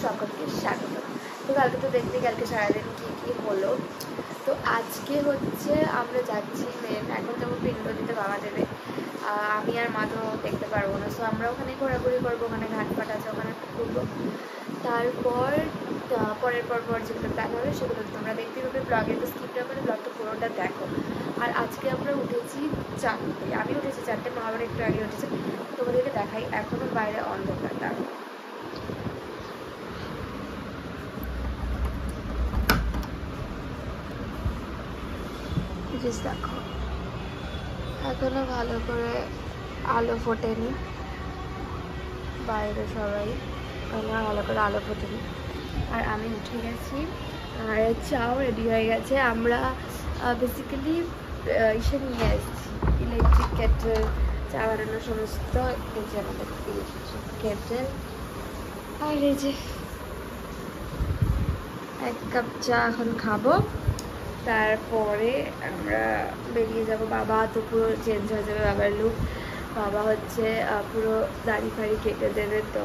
সকলকে স্বাগত। তো কালকে তো দেখতে কালকে সারাদিন কী হলো। তো আজকে হচ্ছে আমরা যাচ্ছি এখন যাবো পিণ্ড দিতে বাবা দেবে। আমি আর মা তো দেখতে পারবো না, সো আমরা ওখানে ঘোরাঘুরি করবো, ওখানে ঘাটপাট আছে ওখানে ঘুরবো। তারপর পরের পর যেগুলো প্ল্যান হবে সেগুলো তোমরা দেখতে হবে ব্লগে, তো স্কিপ না করে ব্লগটা পুরোটা দেখো। আর আজকে আমরা উঠেছি 4টে, আমি উঠেছি 4টে, মহাবার একটু আগে উঠেছে। তোমাদেরকে দেখাই, এখনও বাইরে অন্ধকার। দেখো দেখো এখনো ভালো করে আলো ফোটেনি, বাইরে সবাই ভালো করে আলো ফোটেনি। আর আমি উঠে গেছি আর চাও রেডি হয়ে গেছে। আমরা বেসিক্যালি ইসে নিয়ে এসেছি, ইলেকট্রিক কেটেল, চা বানানোর সমস্ত এই যে আমাদের ইলেকট্রিক কেটেল। আর এই যে 1 কাপ চা এখন খাবো, তারপরে আমরা বেরিয়ে যাব। বাবা তো পুরো চেঞ্জ হয়ে যাবে, বাবার লুক। বাবা হচ্ছে পুরো দাড়ি ফাড়ি কেটে দেবে, তো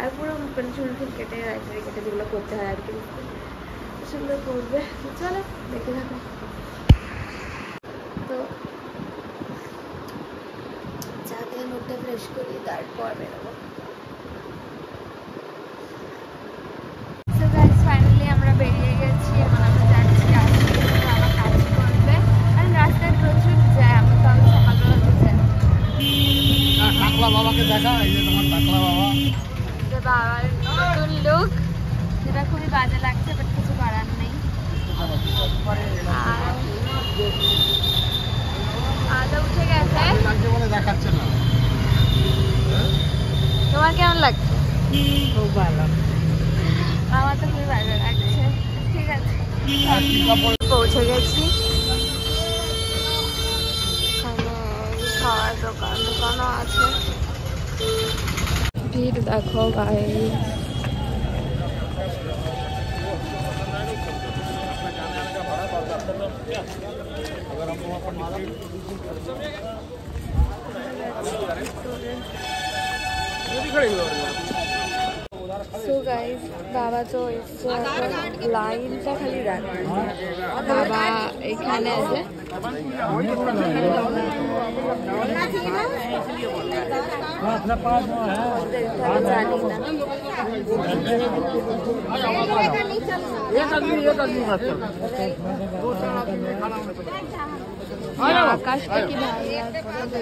আর পুরো চুল ফুল কেটে দাড়ি ফাড়ি কেটে যেগুলো করতে হয় আর কি সেগুলো করবে। চলো দেখে থাকো। তো চাতে মুখটা ফ্রেশ করি তারপর বেরোবো। ফাইনালি আমরা বেরিয়ে গেছি, এখন আমরা যাচ্ছি। বাবা কাজ করবে আর রাস্তায় প্রচুর জ্যাম, তো আমি সকালবেলা জ্যাম। টাকলা বাবাকে দেখা, এই যে তোমার টাকলা বাবা, বাবার নতুন লুক, যেটা খুবই বাজে লাগছে, বাট কিছু করার নেই। আলো উঠে গেছে, দেখাচ্ছে না। তোমার কেমন লাগছে? খুব ভালো, আমার তো খুবই ভালো লাগছে। ঠিক আছে, পৌঁছে গেছি। এখানে খাওয়ার দোকানও আছে। ভিড় দেখো গায়ে। সো গাইস, বাবা তো এসছে, লাইনটা খালি দেখো। বাবা এখানে আছে, জানি না আকাশটা কি ভালো লাগছে।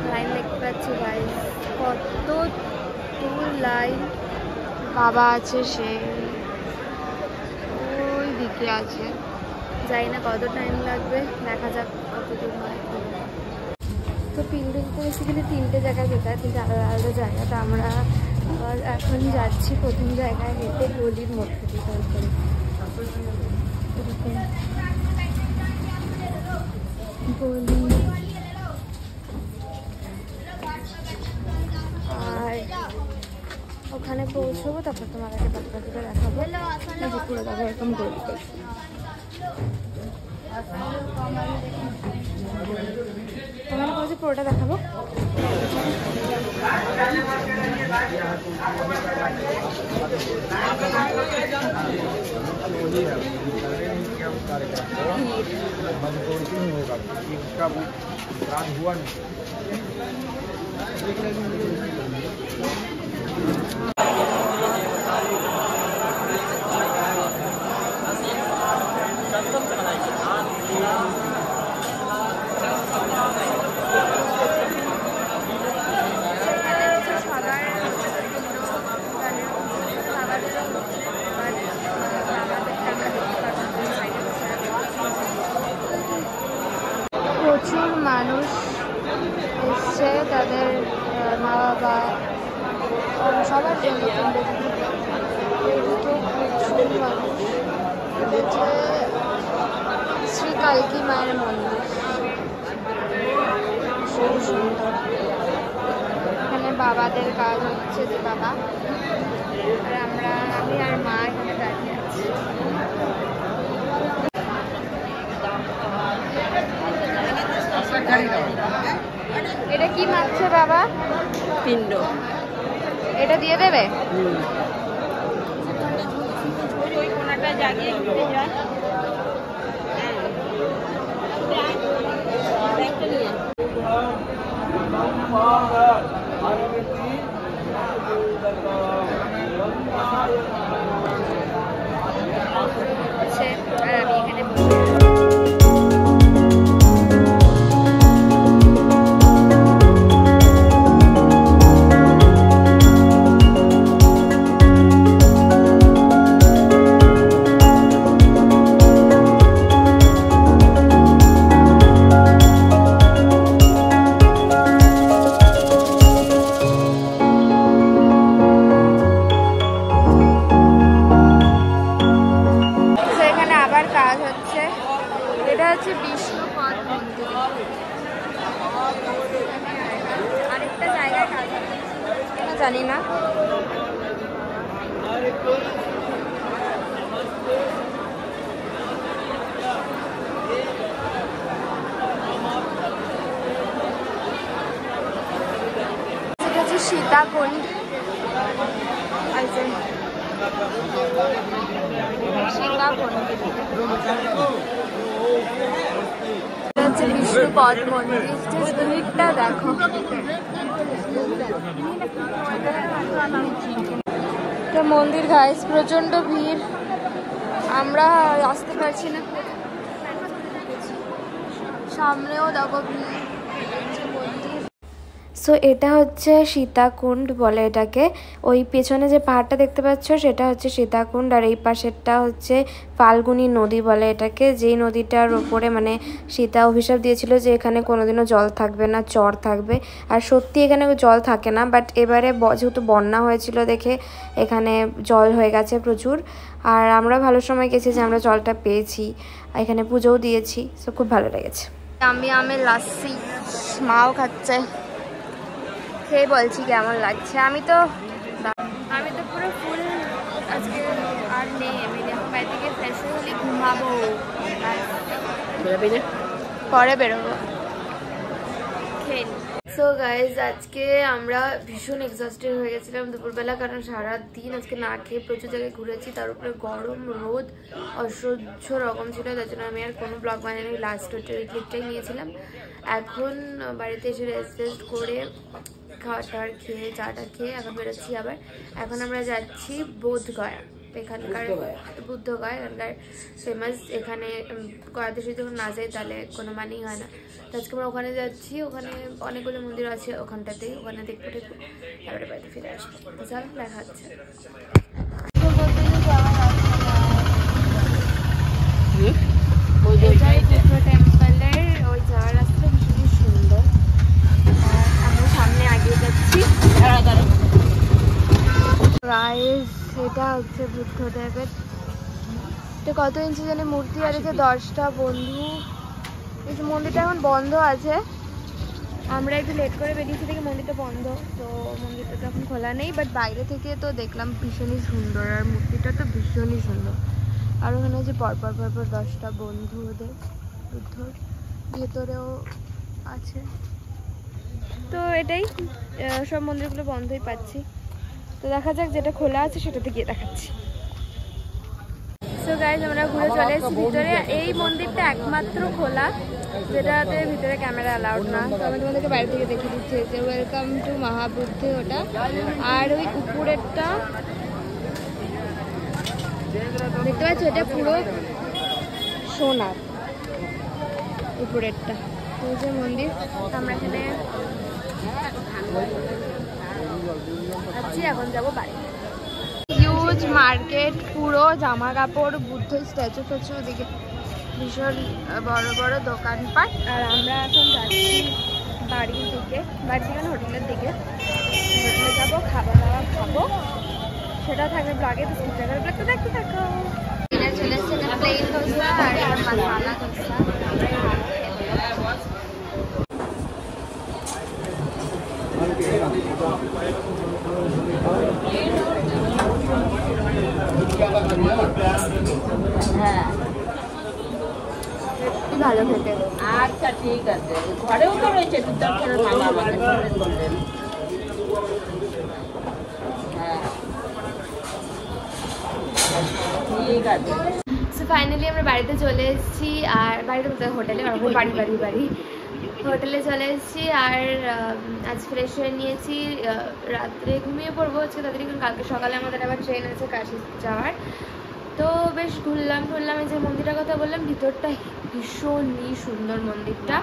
লাইন দেখতে পাচ্ছি গাইস, কত দূর লাইন। বাবা আছে সে ওই দিকে আছে, জানি না কত টাইম লাগবে, দেখা যাক কত দূর হয়। তো পিন্ডিতে বেসিক্যালি 3টে জায়গায় যেতে হয়, 3টে আলাদা আলাদা জায়গা। তো আমরা এখন যাচ্ছি প্রথম জায়গায় হেঁটে গলির মধ্যে দিয়ে গলি। আর ওখানে পৌঁছবো, তারপর তোমাদেরকে বাচ্চাদেরকে দেখাবো যে পুরো দেখো এরকম গলি। তোমাদের বলছি পুরোটা দেখাবো। প্রচুর মানুষ এসছে, তাদের মা বাবা সবার জন্য। প্রচুর মানুষ। হচ্ছে শ্রী কালকি মায়ের মন্দির, এখানে বাবাদের কাজ হচ্ছে, যে বাবা আর আমি আর মা এখানে দাঁড়িয়ে আছি। পিণ্ড। এটা দিয়ে দেবে? ওই কোনাটা জাগিয়ে ঘুরে যান। আর আমি এখানে বসে কাজ হচ্ছে। এটা হচ্ছে বিষ্ণুপদ মন্দির, আরেকটা জায়গায় কাজ হচ্ছে জানি না। এটা হচ্ছে সীতাকুণ্ড। বিষ্ণুপদ মন্দির, ভিড়টা দেখো। মন্দির গাইস প্রচন্ড ভিড়, আমরা আসতে পারছি না। সামনেও দেখো ভিড়। সো এটা হচ্ছে সীতাকুণ্ড বলে এটাকে। ওই পেছনে যে পাহাড়টা দেখতে পাচ্ছ সেটা হচ্ছে সীতাকুণ্ড, আর এই পাশেরটা হচ্ছে ফাল্গুনী নদী বলে এটাকে, যেই নদীটার ওপরে মানে সীতা অভিশাপ দিয়েছিল যে এখানে কোনোদিনও জল থাকবে না, চর থাকবে। আর সত্যি এখানে জল থাকে না, বাট এবারে যেহেতু বন্যা হয়েছিল দেখে এখানে জল হয়ে গেছে প্রচুর। আর আমরা ভালো সময় গেছি যে আমরা জলটা পেয়েছি, এখানে পুজোও দিয়েছি। সো খুব ভালো লেগেছে। আমি আমের লাস্সি, মাও খাচ্ছে, খেয়ে বলছি কেমন লাগছে। আমি তো পুরো ফুল আজকে আর নেই, আমি দেখো বাড়ি থেকে ফ্রেশ হলে ঘুমাবো, পরে বেরোবো। সো গাইজ আজকে আমরা ভীষণ এক্সস্টেড হয়ে গেছিলাম দুপুরবেলা, কারণ সারাদিন আজকে না খেয়ে প্রচুর জায়গায় ঘুরেছি, তার উপরে গরম রোদ অসহ্য রকম ছিল, তার জন্য আমি আর কোনো ব্লগ বানাইনি, লাস্ট ওই ক্লিপটাই নিয়েছিলাম। এখন বাড়িতে এসে রেস্ট করে খাওয়াটার খেয়ে চাটা খেয়ে এখন বেরোচ্ছি আবার। এখন আমরা যাচ্ছি বোধগয়া, এখানকার বুদ্ধগয়া এখানকার ফেমাস। এখানে গয়াতে যদি যখন না যাই তাহলে কোনো মানেই হয় না। তো আজকে আমরা ওখানে যাচ্ছি, ওখানে অনেকগুলো মন্দির আছে ওখানটাতেই, ওখানে দেখবো ঠেকবো, তারপরে বাড়িতে ফিরে আসবো। তো চল দেখা হচ্ছে। টেম্পলের ওই যাওয়ার রাস্তা ভীষণই সুন্দর, আমরা সামনে আগিয়ে যাচ্ছি। গাইস এটা হচ্ছে বুদ্ধদেবের, এটা কত ইঞ্চি জানি মূর্তি, আর এই যে 10টা বন্ধু। এই যে মন্দিরটা এখন বন্ধ আছে, আমরা একটু লেট করে বেরিয়েছি দেখে মন্দিরটা বন্ধ, তো মন্দিরটা তো এখন খোলা নেই, বাট বাইরে থেকে তো দেখলাম ভীষণই সুন্দর, আর মূর্তিটা তো ভীষণই সুন্দর। আর ওখানে যে পরপর 10টা বন্ধু ওদের বুদ্ধর ভেতরেও আছে। তো এটাই, সব মন্দিরগুলো বন্ধই পাচ্ছি, তো দেখা যাক যেটা খোলা আছে সেটাতে গিয়ে দেখাচ্ছি। সো গাইজ আমরা ঘুরে চলে এসেছি ভিতরে। এই মন্দিরটা একমাত্র খোলা যেটাতে ভিতরে ক্যামেরা অ্যালাউড না, তো আমি তোমাদেরকে বাইরে থেকে দেখে দিচ্ছি যে ওয়েলকাম টু মহাবুদ্ধি ওটা। আর ওই উপরেরটা দেখতে পাচ্ছ, এটা পুরো সোনার উপরেরটা। তো যে মন্দির আমরা এখানে আছি, এখন যাবো বাড়ি। হিউজ মার্কেট, পুরো জামা কাপড়, বুদ্ধ স্ট্যাচু ফ্যাচু, ওদিকে ভীষণ বড় বড় দোকানপাট। আর আমরা এখন যাচ্ছি বাড়ির দিকে, হোটেলের দিকে। হোটেলে যাবো, খাওয়া দাওয়া খাবো, সেটা থাকবে ব্লগে, তো স্কিপ ব্লগটা দেখতে থাকো। চলে এসছে প্লেন ধোসা আর মাসালা ধোসা। হ্যাঁ ভালো খেতে। আচ্ছা ঠিক আছে, ঘরেও তো রয়েছে, মামা আমাদের বললেন। ঠিক আছে। সো ফাইনালি আমরা বাড়িতে চলে এসেছি, আর বাড়িতে বলতে হোটেলে, বাড়ি হোটেলে চলে এসেছি। আর আজ ফ্রেশ হয়ে নিয়েছি, রাত্রে ঘুমিয়ে পড়বো আজকে তাড়াতাড়ি, কারণ কালকে সকালে আমাদের আবার ট্রেন আছে কাশি যাওয়ার। তো বেশ ঘুরলাম এই যে মন্দিরটার কথা বললাম, ভিতরটা ভীষণই সুন্দর মন্দিরটা,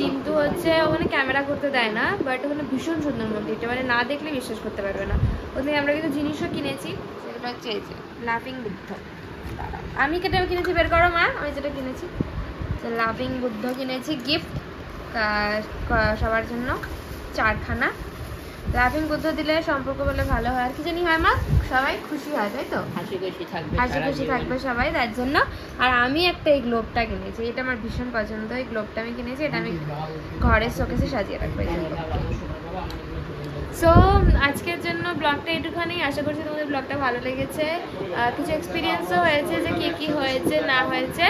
কিন্তু হচ্ছে ওখানে ক্যামেরা করতে দেয় না, বাট ওখানে ভীষণ সুন্দর মন্দিরটা, মানে না দেখলে বিশ্বাস করতে পারবে না। ওখানে আমরা কিছু জিনিসও কিনেছি, সেগুলো হচ্ছে এই যে লাফিং বুদ্ধ। আমি কিনেছি, বের করো মা, আমি যেটা কিনেছি লাফিং বুদ্ধ কিনেছি, গিফট সবার জন্য 4খানা। লাফিং বুদ্ধ দিলে সম্পর্ক বলে ভালো হয়, আর কি জানি হয় মা, সবাই খুশি হয়, তাই তো? হাসি খুশি থাকবে সবাই, তার জন্য। আর আমি একটা এই গ্লোবটা কিনেছি, এটা আমার ভীষণ পছন্দ, এই গ্লোবটা আমি কিনেছি, এটা আমি ঘরের শোকেসে সাজিয়ে রাখবো। সো আজকের জন্য ব্লগটা এটুখানি, আশা করছি তোমাদের ব্লগটা ভালো লেগেছে, কিছু এক্সপিরিয়েন্সও হয়েছে যে কি হয়েছে না হয়েছে।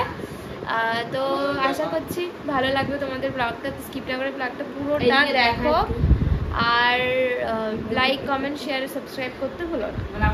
তো আশা করছি ভালো লাগবে তোমাদের ব্লগটা, স্কিপ না করে ব্লগটা পুরোটা দেখো, আর লাইক কমেন্ট শেয়ার সাবস্ক্রাইব করতে ভুলো না।